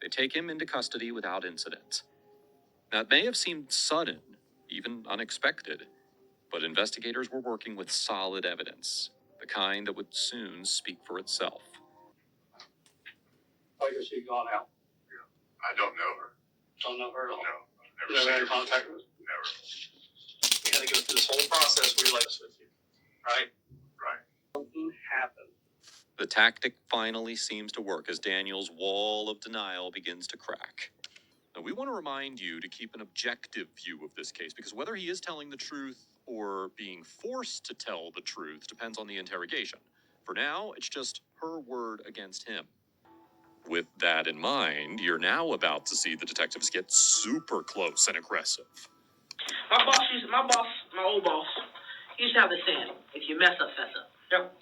They take him into custody without incident. Now, it may have seemed sudden, even unexpected, but investigators were working with solid evidence, the kind that would soon speak for itself. I guess she gone out. Yeah. I don't know her. Don't know her at all. No. I've Never never had seen her. contact with her. Never. We had to go through this whole process where we let us with you. Right? Right. Something happened. The tactic finally seems to work as Daniel's wall of denial begins to crack. Now, we want to remind you to keep an objective view of this case because whether he is telling the truth or being forced to tell the truth depends on the interrogation. For now, it's just her word against him. With that in mind, you're now about to see the detectives get super close and aggressive. My old boss, he used to have this saying, if you mess up, fess up. Yep.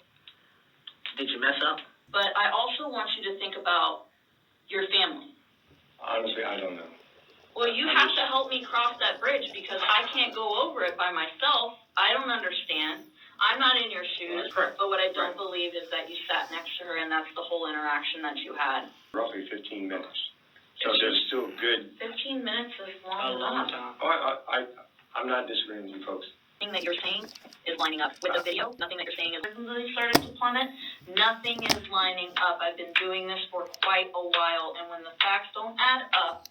Did you mess up? But I also want you to think about your family. Honestly, I don't know. Well, you have to help me cross that bridge because I can't go over it by myself. I don't understand. I'm not in your shoes. Correct. But what I don't believe is that you sat next to her and that's the whole interaction that you had. Roughly 15 minutes. So there's still good. 15 minutes is A long long enough. time. Oh, I'm not disagreeing with you folks. Nothing that you're saying is lining up with the video. Nothing that you're saying is really started to plummet. Nothing is lining up. I've been doing this for quite a while, and when the facts don't add up,